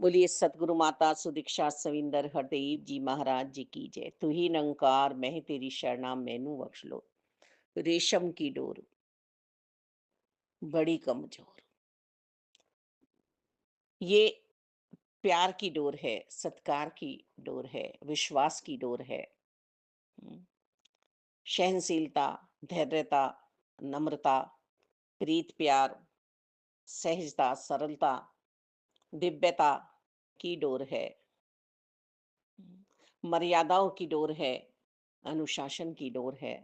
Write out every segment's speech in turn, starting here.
बोलिए सतगुरु माता सुदीक्षा सविंदर हरदेव जी महाराज जी की जय। तू ही निरंकार मैं तेरी शरणा मैनू बख्श लो। रेशम की डोर बड़ी कमजोर। ये प्यार की डोर है, सत्कार की डोर है, विश्वास की डोर है। हम्म, सहनशीलता, धैर्यता, नम्रता, प्रीत प्यार, सहजता, सरलता, दिव्यता की डोर है। मर्यादाओं की डोर है, अनुशासन की डोर है।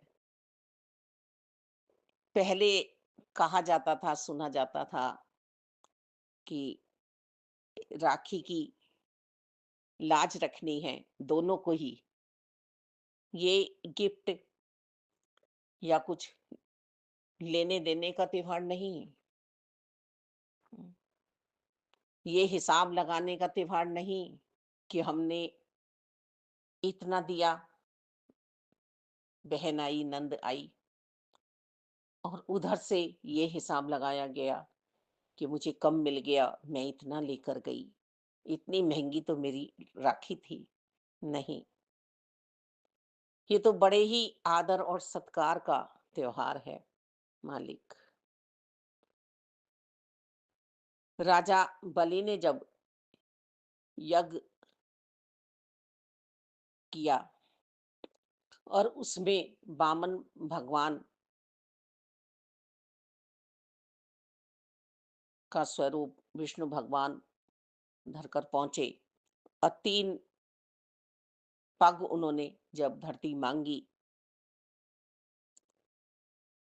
पहले कहा जाता था, सुना जाता था कि राखी की लाज रखनी है दोनों को ही। ये गिफ्ट या कुछ लेने देने का त्योहार नहीं। ये हिसाब लगाने का त्योहार नहीं कि हमने इतना दिया, बहन आई, नंद आई, और उधर से ये हिसाब लगाया गया कि मुझे कम मिल गया, मैं इतना लेकर गई, इतनी महंगी तो मेरी राखी थी। नहीं, ये तो बड़े ही आदर और सत्कार का त्योहार है मालिक। राजा बलि ने जब यज्ञ किया और उसमें वामन भगवान का स्वरूप विष्णु भगवान धरकर पहुंचे और 3 पग उन्होंने जब धरती मांगी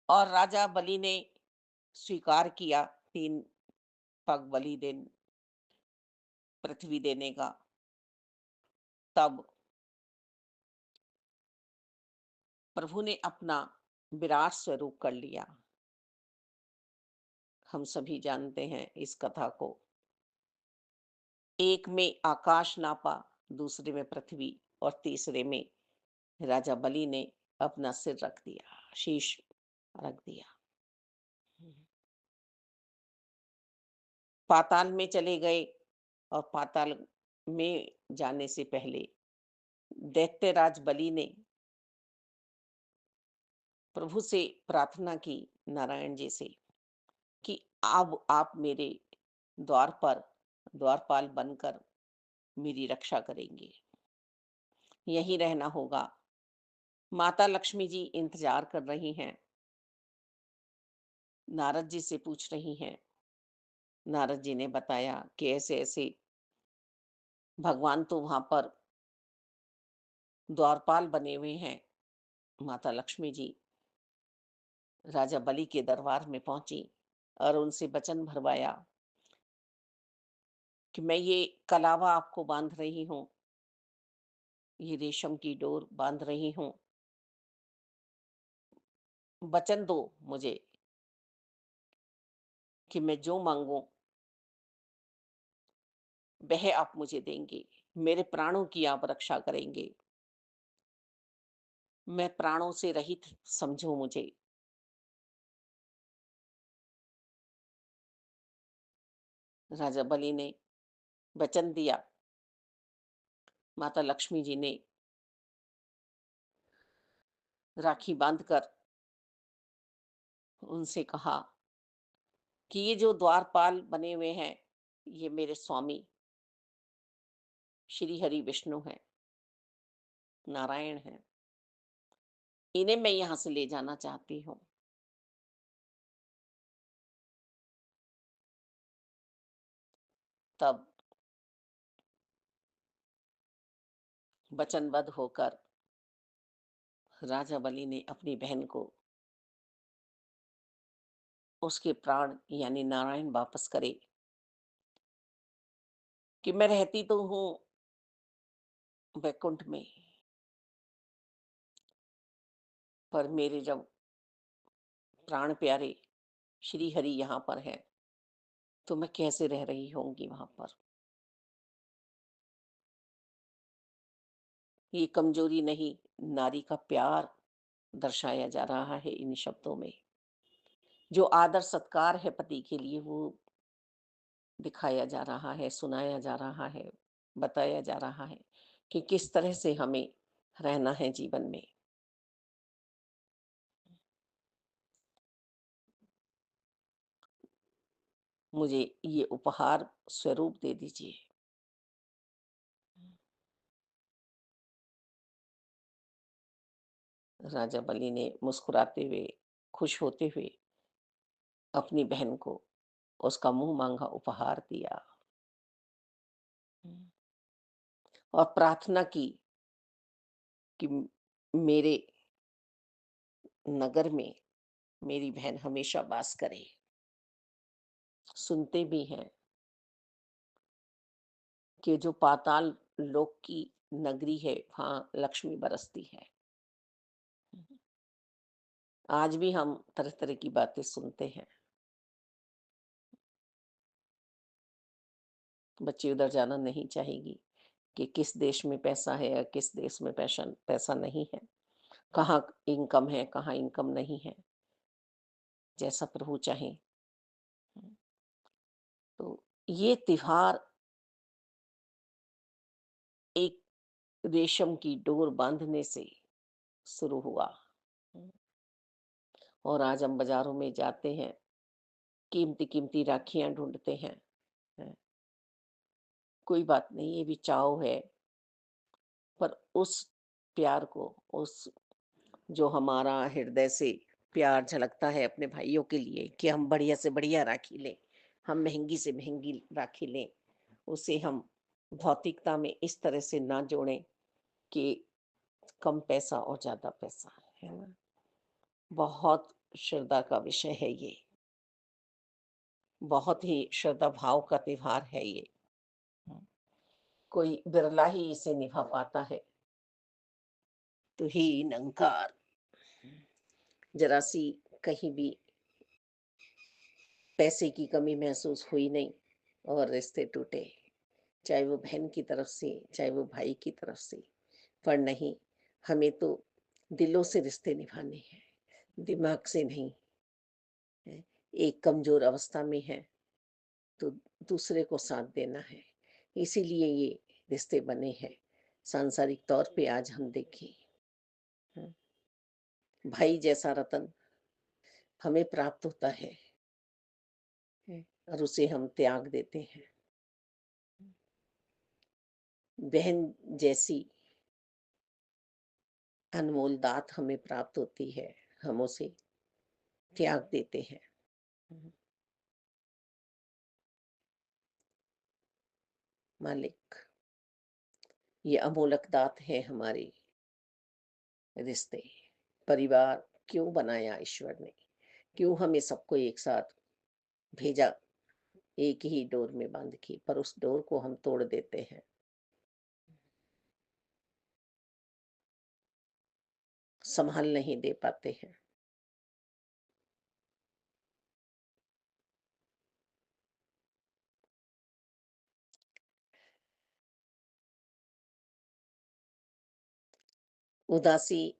और राजा बलि ने स्वीकार किया 3 पग बलि देन पृथ्वी देने का, तब प्रभु ने अपना विराट स्वरूप कर लिया। हम सभी जानते हैं इस कथा को। एक में आकाश नापा, दूसरे में पृथ्वी और तीसरे में राजा बलि ने अपना सिर रख दिया, शीश रख दिया। पाताल में चले गए और पाताल में जाने से पहले दैत्यराज बलि ने प्रभु से प्रार्थना की, नारायण जी से, कि अब आप मेरे द्वार पर द्वारपाल बनकर मेरी रक्षा करेंगे, यहीं रहना होगा। माता लक्ष्मी जी इंतजार कर रही हैं, नारद जी से पूछ रही हैं। नारद जी ने बताया कि ऐसे ऐसे भगवान तो वहां पर द्वारपाल बने हुए हैं। माता लक्ष्मी जी राजा बलि के दरबार में पहुंची और उनसे वचन भरवाया कि मैं ये कलावा आपको बांध रही हूँ, ये रेशम की डोर बांध रही हूँ, वचन दो मुझे कि मैं जो मांगू वह आप मुझे देंगे, मेरे प्राणों की आप रक्षा करेंगे, मैं प्राणों से रहित समझो मुझे। राजा बलि ने वचन दिया। माता लक्ष्मी जी ने राखी बांधकर उनसे कहा कि ये जो द्वारपाल बने हुए हैं, ये मेरे स्वामी श्री हरि विष्णु हैं, नारायण हैं, इन्हें मैं यहाँ से ले जाना चाहती हूँ। तब वचनबद्ध होकर राजा बलि ने अपनी बहन को उसके प्राण यानी नारायण वापस करे, कि मैं रहती तो हूँ वैकुंठ में, पर मेरे जब प्राण प्यारे श्री हरि यहाँ पर हैं, तो मैं कैसे रह रही होंगी वहां पर। ये कमजोरी नहीं, नारी का प्यार दर्शाया जा रहा है इन शब्दों में। जो आदर सत्कार है पति के लिए, वो दिखाया जा रहा है, सुनाया जा रहा है, बताया जा रहा है कि किस तरह से हमें रहना है जीवन में। मुझे ये उपहार स्वरूप दे दीजिए। राजा बलि ने मुस्कुराते हुए, खुश होते हुए अपनी बहन को उसका मुँह माँगा उपहार दिया। और प्रार्थना की कि मेरे नगर में मेरी बहन हमेशा वास करे। सुनते भी हैं कि जो पाताल लोक की नगरी है, वहाँ लक्ष्मी बरसती है। आज भी हम तरह-तरह की बातें सुनते हैं। बच्ची उधर जाना नहीं चाहेगी कि किस देश में पैसा है या किस देश में पैसा पैसा नहीं है, कहाँ इनकम है, कहाँ इनकम नहीं है, जैसा प्रभु चाहे। तो ये त्योहार एक रेशम की डोर बांधने से शुरू हुआ। और आज हम बाज़ारों में जाते हैं, कीमती-कीमती राखियाँ ढूँढते हैं। हैं, कोई बात नहीं, ये भी चाव है, पर उस प्यार को, उस जो हमारा हृदय से प्यार झलकता है अपने भाइयों के लिए कि हम बढ़िया से बढ़िया राखी लें, हम महंगी से महंगी राखी लें, उसे हम भौतिकता में इस तरह से ना जोड़ें कि कम पैसा और ज़्यादा पैसा, है ना? बहुत श्रद्धा का विषय है ये, बहुत ही श्रद्धा भाव का त्योहार है ये। हुँ। कोई बिरला ही इसे निभा पाता है। तुहीन अहंकार, ज़रा-सी कहीं भी पैसे की कमी महसूस हुई नहीं और रिश्ते टूटे, चाहे वो बहन की तरफ से, चाहे वो भाई की तरफ से। पर नहीं, हमें तो दिलों से रिश्ते निभाने हैं, दिमाग से नहीं। है। एक कमज़ोर अवस्था में है, तो दूसरे को साथ देना है। इसीलिए ये रिश्ते बने हैं। सांसारिक तौर पे आज हम देखें, हाँ, भाई जैसा रतन हमें प्राप्त होता है और उसे हम त्याग देते हैं। बहन जैसी अनमोल दात हमें प्राप्त होती है, हम उसे त्याग देते हैं। मालिक, ये अमोलक दात है हमारे रिश्ते। परिवार क्यों बनाया ईश्वर ने? क्यों हमें सबको एक साथ भेजा, एक ही डोर में बांध के, पर उस डोर को हम तोड़ देते हैं। संभाल नहीं दे पाते हैं। उदासी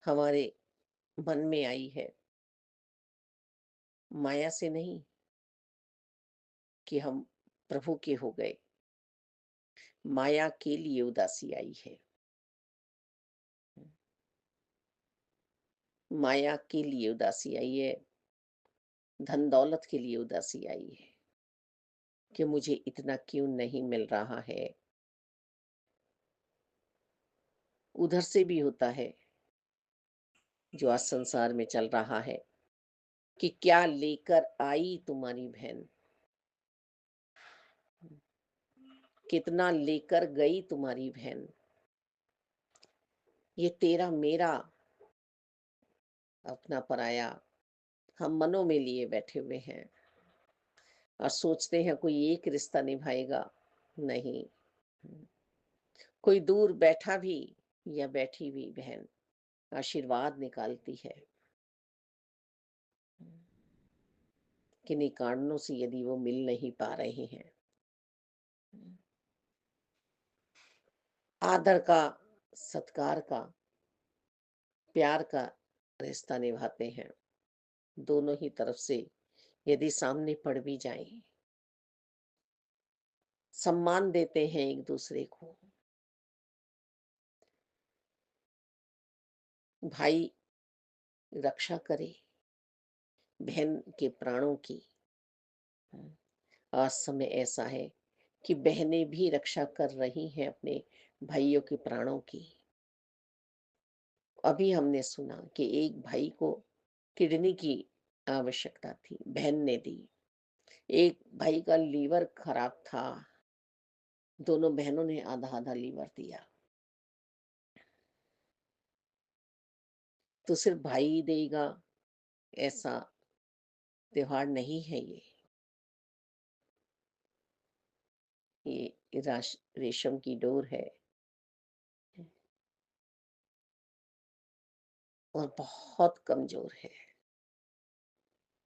हमारे मन में आई है, माया से नहीं कि हम प्रभु के हो गए, माया के लिए उदासी आई है। माया के लिए उदासी आई है, धन दौलत के लिए उदासी आई है कि मुझे इतना क्यों नहीं मिल रहा है। उधर से भी होता है जो आज संसार में चल रहा है कि क्या लेकर आई तुम्हारी बहन, कितना लेकर गई तुम्हारी बहन, ये तेरा मेरा अपना पराया हम मनों में लिए बैठे हुए हैं और सोचते हैं कोई एक रिश्ता निभाएगा। नहीं, कोई दूर बैठा भी या बैठी हुई बहन आशीर्वाद निकालती है। किन्हीं कारणों से यदि वो मिल नहीं पा रहे हैं, आदर का, सत्कार का, प्यार का रिश्ता निभाते हैं, दोनों ही तरफ से यदि सामने पड़ भी जाएँ, सम्मान देते हैं एक-दूसरे को। भाई रक्षा करे बहन के प्राणों की। हुँ, आज समय ऐसा है कि बहनें भी रक्षा कर रही हैं अपने भाइयों के प्राणों की। अभी हमने सुना कि एक भाई को किडनी की आवश्यकता थी, बहन ने दी। एक भाई का लीवर खराब था, दोनों बहनों ने आधा-आधा लीवर दिया। तो सिर्फ भाई ही देगा ऐसा त्योहार नहीं है ये। ये रेशम की डोर है और बहुत कमजोर है।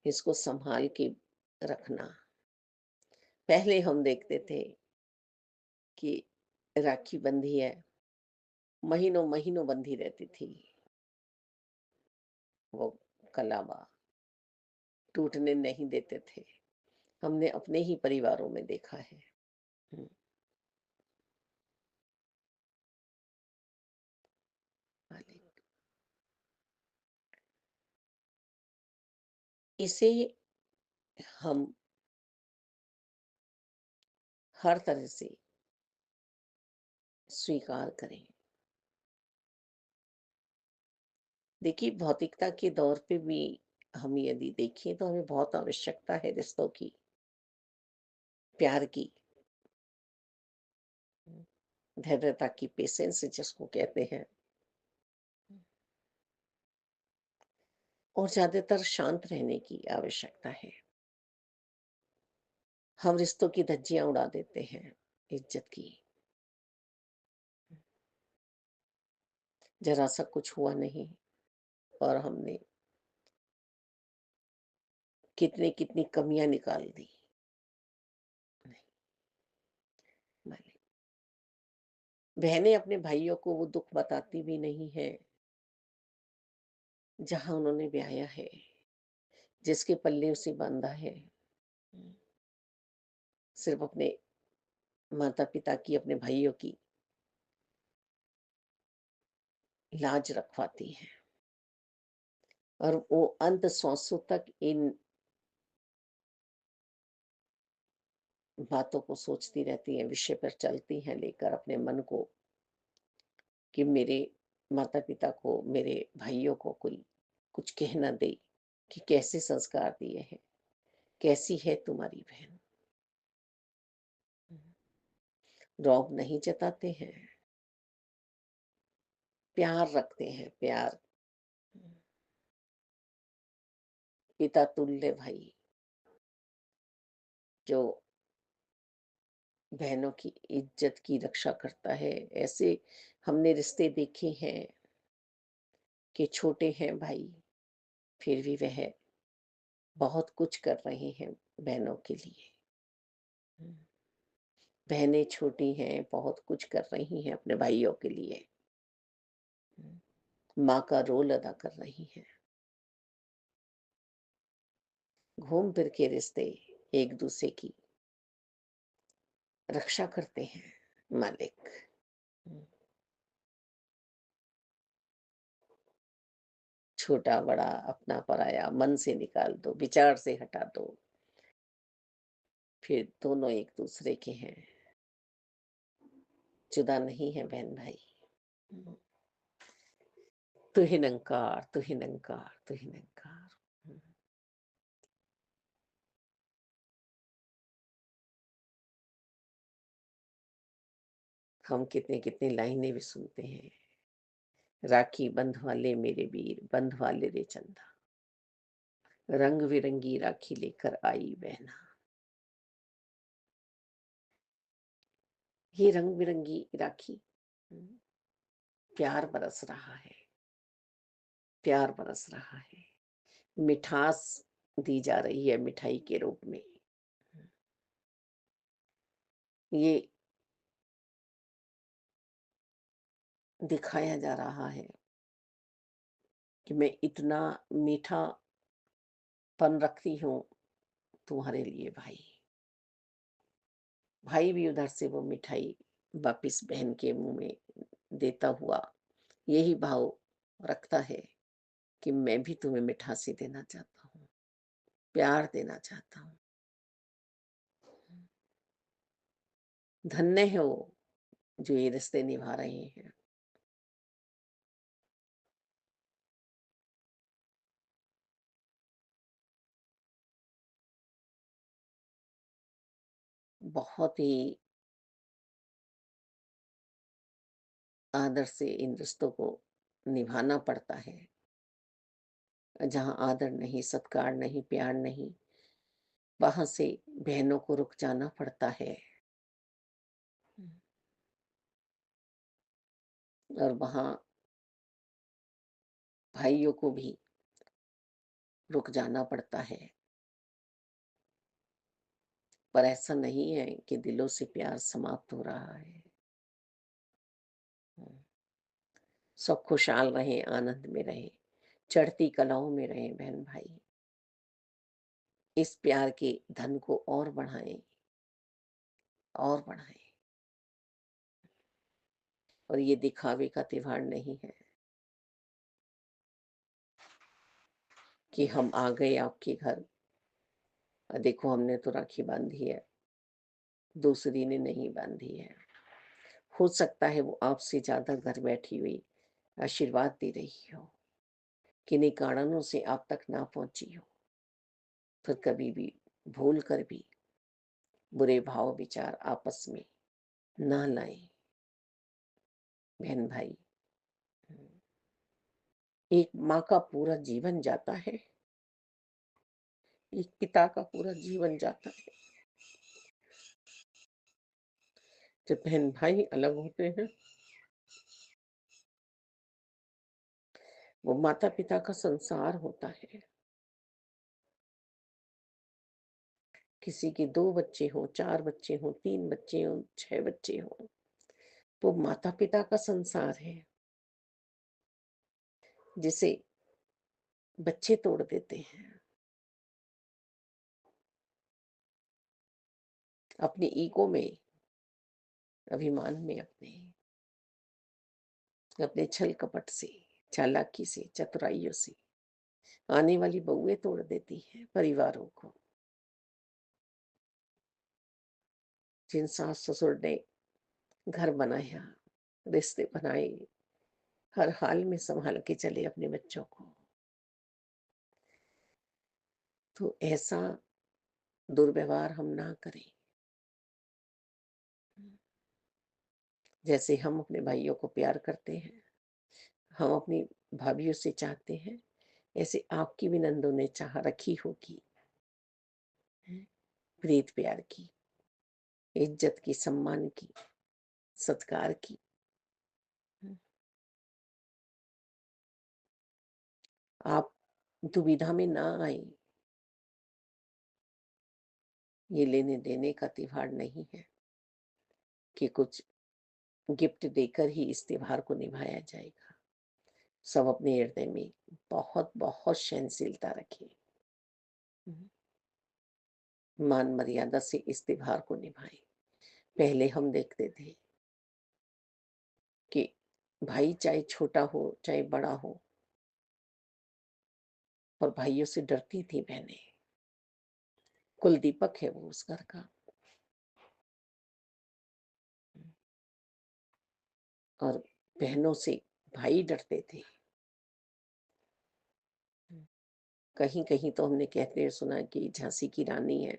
इसको संभाल के रखना। पहले हम देखते थे कि राखी बंधी है, महीनों महीनों बंधी रहती थी वो कलावा, टूटने नहीं देते थे। हमने अपने ही परिवारों में देखा है। हम्म, मालिक, इसे हम हर तरह से स्वीकार करें। देखिए, भौतिकता के दौर पे भी हम यदि देखें तो हमें बहुत आवश्यकता है रिश्तों की, प्यार की, धैर्यता की, पेशेंस जिसको कहते हैं, और ज्यादातर शांत रहने की आवश्यकता है। हम रिश्तों की धज्जियां उड़ा देते हैं, इज्जत की। जरा सा कुछ हुआ नहीं और हमने कितनी कितनी कमियां निकाल दी। नहीं, मालिक, बहनें अपने भाइयों को वो दुख बताती भी नहीं है जहां उन्होंने ब्याया है, जिसके पल्ले उसे बांधा है। सिर्फ अपने माता पिता की, अपने भाइयों की लाज रखवाती है और वो अंत श्वासों तक इन बातों को सोचती रहती हैं, विषय पर चलती हैं लेकर अपने मन को, कि मेरे माता पिता को, मेरे भाइयों को कोई कुछ कह ना दे कि कैसे संस्कार दिए हैं, कैसी है तुम्हारी बहन। रौब नहीं जताते हैं, प्यार रखते हैं, प्यार। पिता तुल्य भाई जो बहनों की इज्जत की रक्षा करता है। ऐसे हमने रिश्ते देखे हैं कि छोटे हैं भाई, फिर भी वह बहुत कुछ कर रहे हैं बहनों के लिए। बहनें छोटी हैं, बहुत कुछ कर रही हैं अपने भाइयों के लिए। माँ का रोल अदा कर रही हैं। घूम फिर के रिश्ते एक दूसरे की रक्षा करते हैं, मालिक। छोटा बड़ा, अपना पराया मन से निकाल दो, विचार से हटा दो, फिर दोनों एक दूसरे के हैं, जुदा नहीं है बहन भाई। तू ही निरंकार, तू ही निरंकार, तू ही निरंकार। हम कितने कितनी लाइनें भी सुनते हैं। राखी बंधवा ले मेरे वीर, बंधवा ले रे चंदा, रंग बिरंगी राखी लेकर आई बहना। ये रंग बिरंगी राखी, हम्म, प्यार बरस रहा है, प्यार बरस रहा है, मिठास दी जा रही है मिठाई के रूप में। ये दिखाया जा रहा है कि मैं इतना मीठापन रखती हूँ, तुम्हारे लिए भाई। भाई भी उधर से वो मिठाई वापिस बहन के मुंह में देता हुआ यही भाव रखता है कि मैं भी तुम्हें मिठासी देना चाहता हूँ, प्यार देना चाहता हूँ। धन्य है वो जो ये रिश्ते निभा रहे हैं। बहुत ही आदर से इन रिश्तों को निभाना पड़ता है। जहाँ आदर नहीं, सत्कार नहीं, प्यार नहीं, वहां से बहनों को रुक जाना पड़ता है। और वहां भाइयों को भी रुक जाना पड़ता है। पर ऐसा नहीं है कि दिलों से प्यार समाप्त हो रहा है। सब खुशहाल रहे, आनंद में रहे, चढ़ती कलाओं में रहे बहन भाई। इस प्यार के धन को और बढ़ाएं, और बढ़ाएं। और ये दिखावे का त्योहार नहीं है कि हम आ गए आपके घर, देखो हमने तो राखी बांधी है, दूसरी ने नहीं बांधी है। हो सकता है वो आपसे ज्यादा घर बैठी हुई आशीर्वाद दे रही हो, किन्हीं कारणों से आप तक ना पहुंची हो। फिर कभी भी भूल कर भी बुरे भाव विचार आपस में ना लाएं बहन भाई। एक माँ का पूरा जीवन जाता है, एक पिता का पूरा जीवन जाता है। जब बहन भाई अलग होते हैं, वो माता पिता का संसार होता है। किसी के 2 बच्चे हों, 4 बच्चे हों, 3 बच्चे हों, 6 बच्चे हों, वो माता पिता का संसार है, जिसे बच्चे तोड़ देते हैं अपनी ईगो में, अभिमान में, अपने अपने छल कपट से, चालाकी से, चतुराइयों से। आने वाली बहुएं तोड़ देती हैं परिवारों को। जिन सास ससुर ने घर बनाया, रिश्ते बनाए, हर हाल में संभाल के चले अपने बच्चों को, तो ऐसा दुर्व्यवहार हम ना करें। जैसे हम अपने भाइयों को प्यार करते हैं, हम अपनी भाभीयों से चाहते हैं, ऐसे आपकी भी नंदों ने चाह रखी होगी, प्रीत प्यार की, इज्जत की, सम्मान की, सत्कार की। आप दुविधा में ना आए। ये लेने देने का त्योहार नहीं है कि कुछ गिफ्ट देकर ही इस त्योहार को निभाया जाएगा। सब अपने हृदय में बहुत बहुत सहनशीलता रखें, मान मर्यादा से इस त्योहार को निभाएं। पहले हम देखते थे कि भाई चाहे छोटा हो चाहे बड़ा हो, और भाइयों से डरती थी बहनें। कुल दीपक है वो उस घर का। और बहनों से भाई डरते थे। कहीं कहीं तो हमने कहते हुए सुना कि झांसी की रानी है,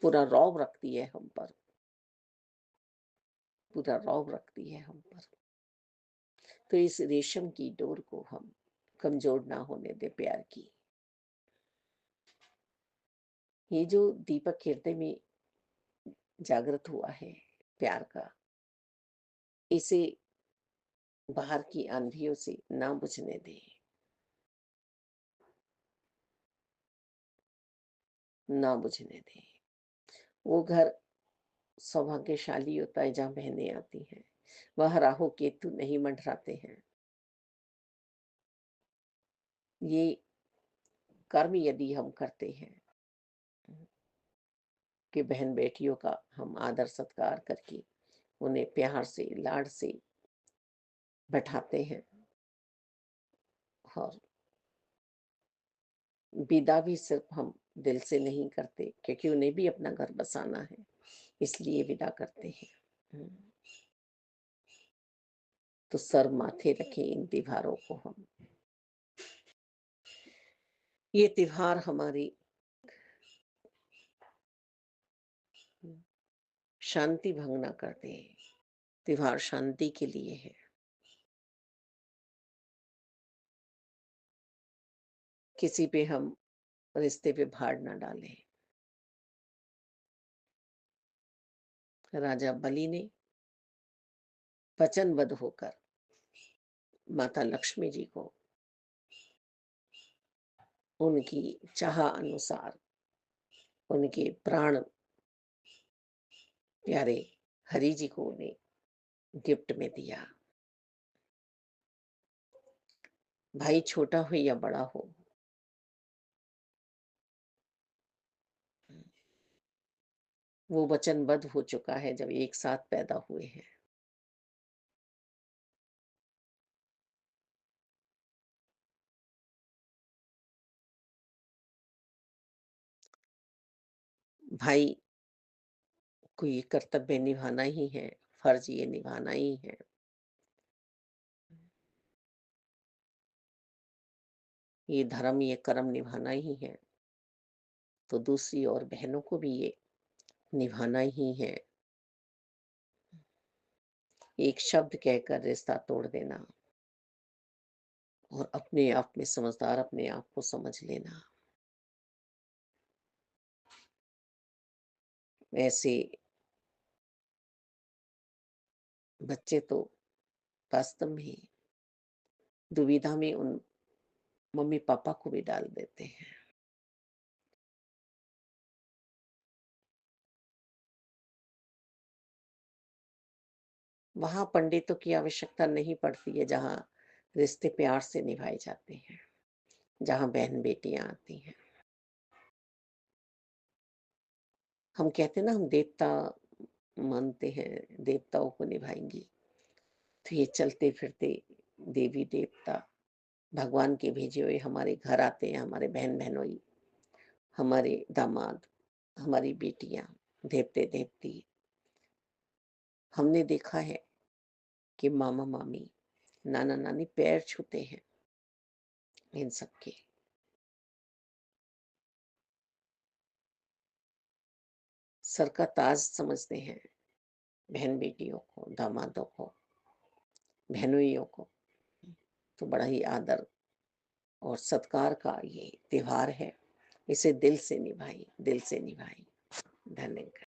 पूरा रौब रखती है हम पर, पूरा रौब रखती है हम पर। तो इस रेशम की डोर को हम कमजोर ना होने दे प्यार की। ये जो दीपक हृदय में जागृत हुआ है प्यार का, इसे बाहर की आंधियों से ना बुझने दे, ना बुझने दे। वो घर सौभाग्यशाली होता है जहाँ बहनें आती हैं, वह राहु केतु नहीं मंडराते हैं। ये कर्म यदि हम करते हैं कि बहन-बेटियों का हम आदर-सत्कार करके उन्हें प्यार से, लाड से बैठाते हैं और विदा भी सिर्फ़ हम दिल से नहीं करते क्योंकि उन्हें भी अपना घर बसाना है, इसलिए विदा करते हैं। हुँ, तो सर माथे रखें इन त्योहारों को हम। ये त्योहार हमारी शांति भंग ना कर दें। त्योहार शांति के लिए है। किसी पे हम रिश्ते पे भार ना डालें। राजा बलि ने वचनबद्ध होकर माता लक्ष्मी जी को उनकी चाह अनुसार उनके प्राण प्यारे हरि जी को उन्हें गिफ्ट में दिया। भाई छोटा हो या बड़ा हो, वो वचनबद्ध हो चुका है जब एक साथ पैदा हुए हैं। भाई को ये कर्तव्य निभाना ही है, फर्ज ये निभाना ही है। ये धर्म, ये कर्म निभाना ही है। तो दूसरी ओर बहनों को भी ये निभाना ही है। एक शब्द कहकर रिश्ता तोड़ देना और अपने आप में समझदार अपने आप को समझ लेना। ऐसे बच्चे तो वास्तव में दुविधा में उन मम्मी-पापा को भी डाल देते हैं। वहाँ पंडितों की आवश्यकता नहीं पड़ती है जहाँ रिश्ते प्यार से निभाए जाते हैं, जहाँ बहन-बेटियाँ आती हैं। हम कहते हैं ना हम देवता मानते हैं, देवताओं को निभाएँगी। तो ये चलते-फिरते देवी-देवता भगवान के भेजे हुए हमारे घर आते हैं, हमारे बहन-बहनोई, हमारे दामाद, हमारी बेटियाँ, देवते-देवती। हमने देखा है कि मामा-मामी, नाना-नानी पैर छूते हैं इन सब के। सर का ताज समझते हैं बहन-बेटियों को, दामादों को, बहनोइयों को। तो बड़ा ही आदर और सत्कार का ये त्योहार है। इसे दिल से निभाएँ, दिल से निभाएँ। धन्यवाद।